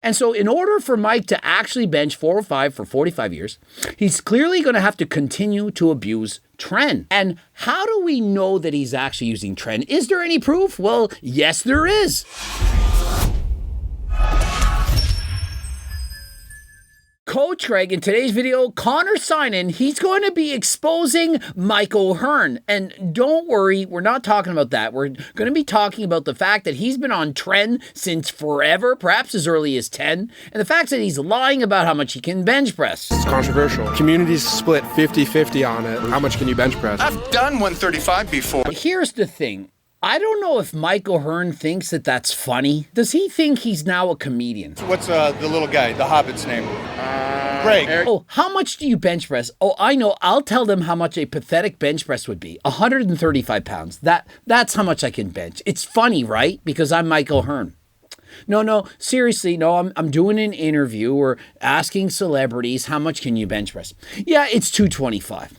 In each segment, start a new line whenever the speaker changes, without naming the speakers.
And so in order for Mike to actually bench 405 for 45 years, he's clearly going to have to continue to abuse Tren. And how do we know that he's actually using Tren? Is there any proof? Well, yes, there is. Coach Greg, in today's video, Connor Synan, he's going to be exposing Mike O'Hearn. And don't worry, we're not talking about that. We're going to be talking about the fact that he's been on Tren since forever, perhaps as early as 10, and the fact that he's lying about how much he can bench press.
It's controversial. Communities split 50-50 on it. How much can you bench press?
I've done 135 before.
Here's the thing. I don't know if Mike O'Hearn thinks that that's funny. Does he think he's now a comedian?
What's the little guy, the Hobbit's name? Greg.
Oh, how much do you bench press? Oh, I know. I'll tell them how much a pathetic bench press would be. 135 pounds. That's how much I can bench. It's funny, right? Because I'm Mike O'Hearn. No, seriously, no, I'm doing an interview or asking celebrities, how much can you bench press? Yeah, it's 225.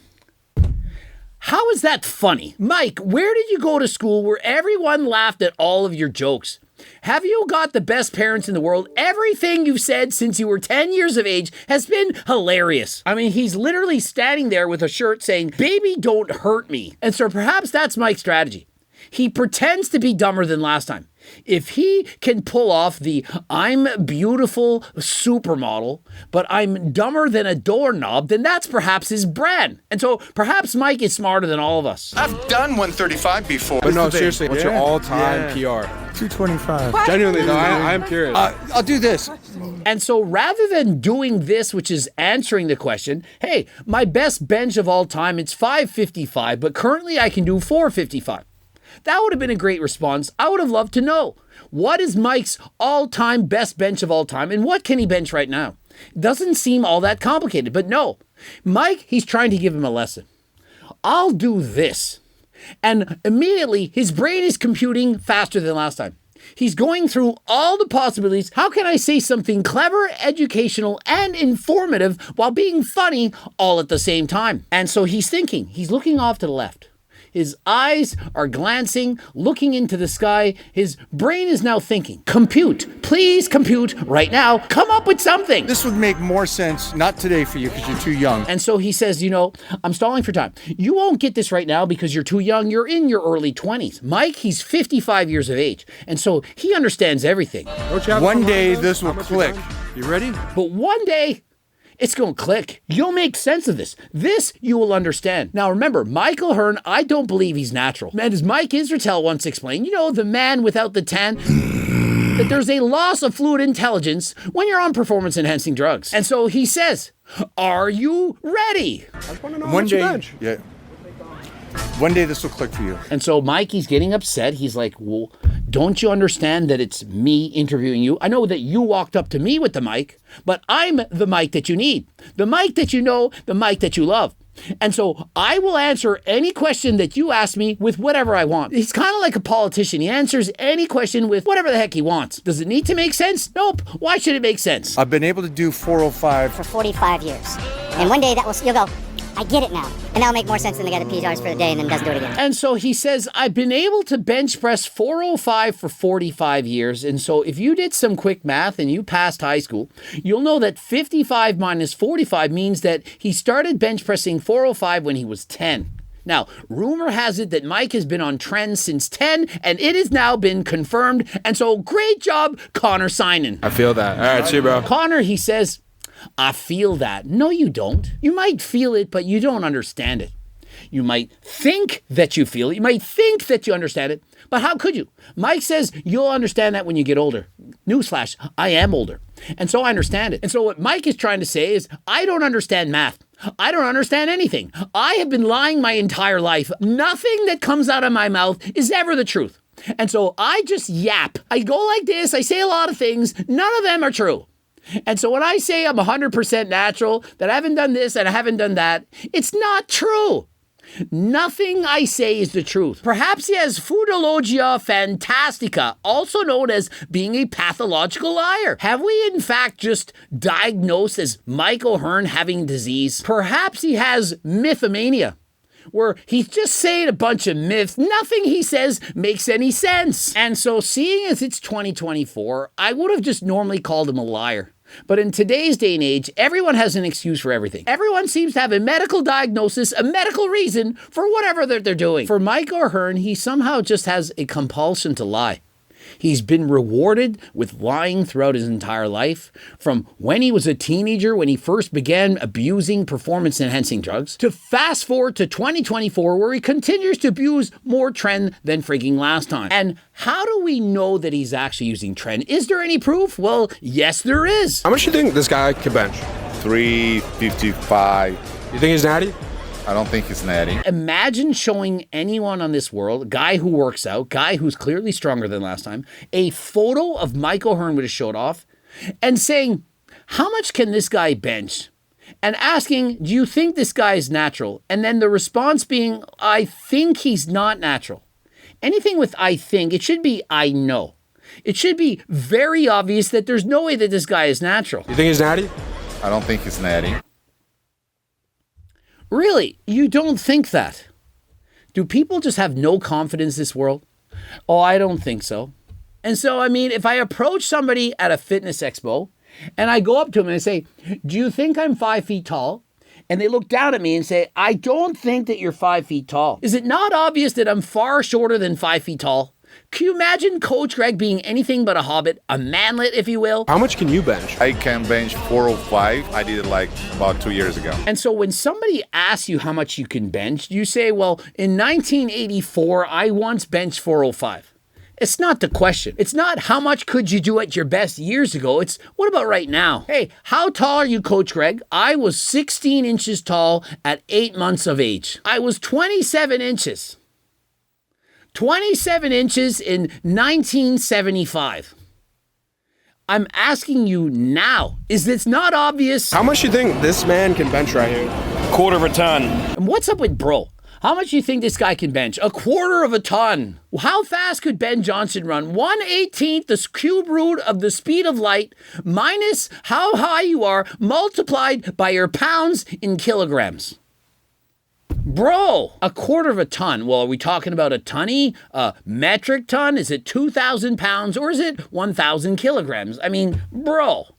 How is that funny? Mike, where did you go to school where everyone laughed at all of your jokes? Have you got the best parents in the world? Everything you've said since you were 10 years of age has been hilarious. I mean, he's literally standing there with a shirt saying, "Baby, don't hurt me." And so perhaps that's Mike's strategy. He pretends to be dumber than last time. If he can pull off the "I'm beautiful supermodel, but I'm dumber than a doorknob," then that's perhaps his brand. And so perhaps Mike is smarter than all of us.
I've done 135 before.
But no, seriously, what's your all-time PR?
225.
Genuinely, though, I'm curious.
I'll do this.
And so rather than doing this, which is answering the question, hey, my best bench of all time, it's 555, but currently I can do 455. That would have been a great response. I would have loved to know. What is Mike's all-time best bench of all time, and what can he bench right now? It doesn't seem all that complicated, but no. Mike, he's trying to give him a lesson. I'll do this. And immediately, his brain is computing faster than last time. He's going through all the possibilities. How can I say something clever, educational, and informative while being funny all at the same time? And so he's thinking. He's looking off to the left. His eyes are glancing, looking into the sky. His brain is now thinking, compute, please compute right now. Come up with something.
This would make more sense, not today for you because you're too young.
And so he says, I'm stalling for time. You won't get this right now because you're too young. You're in your early 20s. Mike, he's 55 years of age. And so he understands everything.
One day this will click.
You ready?
But one day, it's going to click. You'll make sense of this. This you will understand. Now remember, Mike O'Hearn, I don't believe he's natural. And as Mike Israetel once explained, the man without the tan, that there's a loss of fluid intelligence when you're on performance-enhancing drugs. And so he says, are you ready?
I just want to know
One
what you
day,
bench.
yeah. One day this will click for you.
And so Mike, he's getting upset. He's like, well, don't you understand that it's me interviewing you? I know that you walked up to me with the mic, but I'm the mic that you need. The mic that you know, the mic that you love. And so I will answer any question that you ask me with whatever I want. He's kind of like a politician. He answers any question with whatever the heck he wants. Does it need to make sense? Nope. Why should it make sense?
I've been able to do 405
for 45 years. And one day you'll go, I get it now. And that'll make more sense than the guy that pees hours for the day and then doesn't do it again.
And so he says, I've been able to bench press 405 for 45 years. And so if you did some quick math and you passed high school, you'll know that 55 minus 45 means that he started bench pressing 405 when he was 10. Now, rumor has it that Mike has been on Tren since 10, and it has now been confirmed. And so great job, Connor Synan.
I feel that. All right, see you, bro.
Connor, he says, I feel that. No, you don't. You might feel it, but you don't understand it. You might think that you feel it. You might think that you understand it, but how could you? Mike says you'll understand that when you get older. Newsflash, I am older. And so I understand it. And so what Mike is trying to say is, I don't understand math. I don't understand anything. I have been lying my entire life. Nothing that comes out of my mouth is ever the truth. And so I just yap. I go like this. I say a lot of things. None of them are true. And so when I say I'm 100% natural, that I haven't done this and I haven't done that, it's not true. Nothing I say is the truth. Perhaps he has foodologia fantastica, also known as being a pathological liar. Have we in fact just diagnosed as Mike O'Hearn having disease? Perhaps he has mythomania. where he's just saying a bunch of myths. Nothing he says makes any sense. And so seeing as it's 2024, I would have just normally called him a liar. But in today's day and age, everyone has an excuse for everything. Everyone seems to have a medical diagnosis, a medical reason for whatever they're doing. For Mike O'Hearn, he somehow just has a compulsion to lie. He's been rewarded with lying throughout his entire life, from when he was a teenager, when he first began abusing performance-enhancing drugs, to fast forward to 2024, where he continues to abuse more Tren than freaking last time. And how do we know that he's actually using Tren? Is there any proof? Well, yes, there is.
How much do you think this guy could bench?
355.
You think he's natty?
I don't think he's natty.
Imagine showing anyone on this world, a guy who works out, guy who's clearly stronger than last time, a photo of Mike O'Hearn with his shirt off and saying, how much can this guy bench? And asking, do you think this guy is natural? And then the response being, I think he's not natural. Anything with I think, it should be I know. It should be very obvious that there's no way that this guy is natural.
You think he's natty?
I don't think he's natty.
Really? You don't think that? Do people just have no confidence in this world? Oh, I don't think so. And so, I mean, if I approach somebody at a fitness expo and I go up to them and I say, do you think I'm 5 feet tall? And they look down at me and say, I don't think that you're 5 feet tall. Is it not obvious that I'm far shorter than 5 feet tall? Can you imagine Coach Greg being anything but a hobbit, a manlet, if you will?
How much can you bench?
I can bench 405. I did it like about 2 years ago.
And so when somebody asks you how much you can bench, you say, well, in 1984, I once benched 405. It's not the question. It's not how much could you do at your best years ago. It's what about right now? Hey, how tall are you, Coach Greg? I was 16 inches tall at 8 months of age. I was 27 inches. 27 inches in 1975. I'm asking you now, is this not obvious?
How much do you think this man can bench right here?
Quarter of a ton.
And what's up with bro? How much do you think this guy can bench? A quarter of a ton. How fast could Ben Johnson run? 1/18th the cube root of the speed of light minus how high you are multiplied by your pounds in kilograms. Bro, a quarter of a ton. Well, are we talking about a tonny? A metric ton? Is it 2,000 pounds or is it 1,000 kilograms? I mean, bro,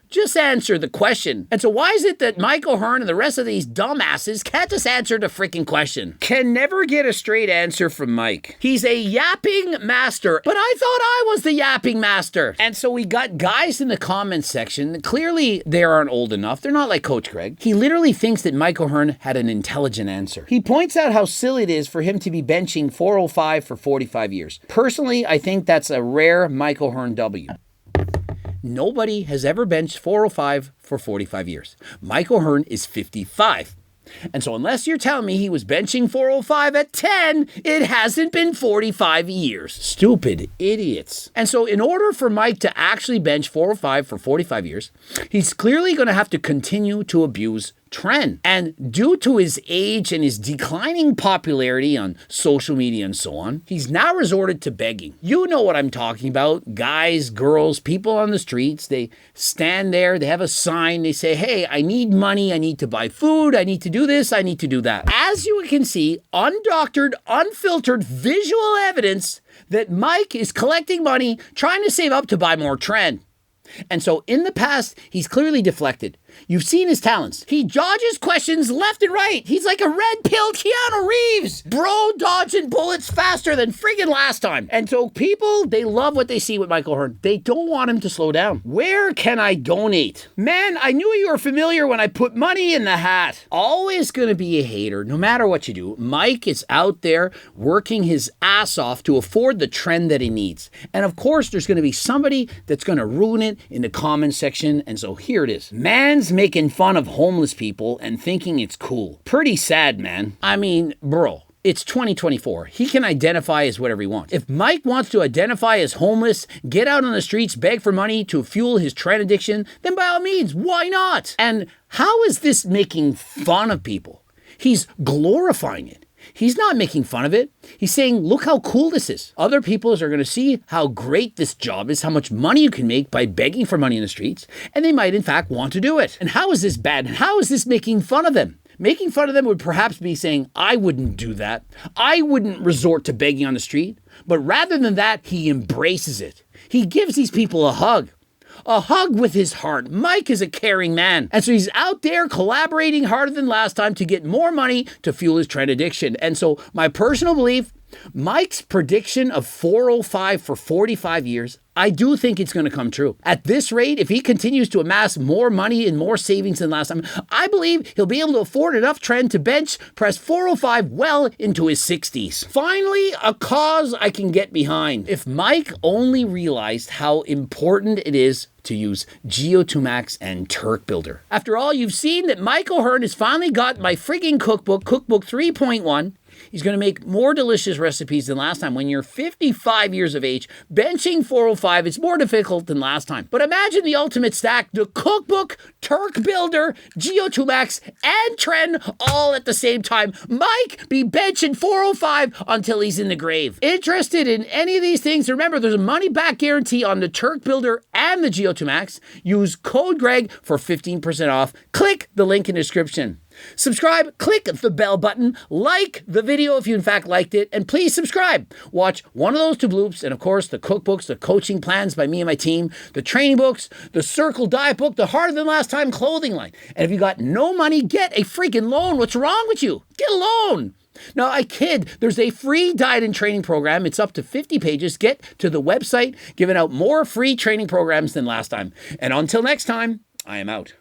just answer the question. And so why is it that Mike O'Hearn and the rest of these dumbasses can't just answer the freaking question? Can never get a straight answer from Mike. He's a yapping master, but I thought I was the yapping master. And so we got guys in the comments section. Clearly, they aren't old enough. They're not like Coach Greg. He literally thinks that Mike O'Hearn had an intelligent answer. He points out how silly it is for him to be benching 405 for 45 years. Personally, I think that's a rare Mike O'Hearn W. Nobody has ever benched 405 for 45 years. Mike O'Hearn is 55. And so unless you're telling me he was benching 405 at 10, it hasn't been 45 years. Stupid idiots. And so in order for Mike to actually bench 405 for 45 years, he's clearly going to have to continue to abuse Tren. And due to his age and his declining popularity on social media and so on, he's now resorted to begging. You know what I'm talking about. Guys, girls, people on the streets, they stand there, they have a sign, they say, hey, I need money, I need to buy food, I need to do this, I need to do that. As you can see, undoctored, unfiltered visual evidence that Mike is collecting money, trying to save up to buy more Tren. And so in the past, he's clearly deflected. You've seen his talents. He dodges questions left and right. He's like a red-pilled Keanu Reeves. Bro dodging bullets faster than friggin' last time. And so people, they love what they see with Mike O'Hearn. They don't want him to slow down. Where can I donate? Man, I knew you were familiar when I put money in the hat. Always gonna be a hater, no matter what you do. Mike is out there working his ass off to afford the Tren that he needs. And of course, there's gonna be somebody that's gonna ruin it in the comment section. And so here it is. Man's making fun of homeless people and thinking it's cool. Pretty sad, man. I mean, bro, it's 2024. He can identify as whatever he wants. If Mike wants to identify as homeless, get out on the streets, beg for money to fuel his Tren addiction, then by all means, why not? And how is this making fun of people? He's glorifying it. He's not making fun of it. He's saying, look how cool this is. Other people are going to see how great this job is, how much money you can make by begging for money in the streets, and they might in fact want to do it. And how is this bad? And how is this making fun of them? Making fun of them would perhaps be saying, I wouldn't do that. I wouldn't resort to begging on the street. But rather than that, he embraces it. He gives these people a hug. A hug with his heart. Mike is a caring man. And so he's out there collaborating harder than last time to get more money to fuel his Tren addiction. And so my personal belief, Mike's prediction of 405 for 45 years, I do think it's going to come true. At this rate, if he continues to amass more money and more savings than last time, I believe he'll be able to afford enough Tren to bench press 405 well into his 60s. Finally, a cause I can get behind. If Mike only realized how important it is to use GO2 Max and Turk Builder. After all, you've seen that Mike O'Hearn has finally got my frigging cookbook 3.1. He's going to make more delicious recipes than last time. When you're 55 years of age, benching 405 is more difficult than last time. But imagine the ultimate stack, the cookbook, Turk Builder, GO2 Max, and Tren all at the same time. Mike be benching 405 until he's in the grave. Interested in any of these things? Remember, there's a money-back guarantee on the Turk Builder and the GO2 Max. Use code Greg for 15% off. Click the link in the description. Subscribe, click the bell button, like the video if you in fact liked it, and please subscribe. Watch one of those two bloops, and of course the cookbooks, the coaching plans by me and my team, the training books, the Circle Diet book, the Harder Than Last Time clothing line. And if you got no money, get a freaking loan. What's wrong with you? Get a loan. Now, I kid, there's a free diet and training program. It's up to 50 pages. Get to the website, giving out more free training programs than last time. And until next time, I am out.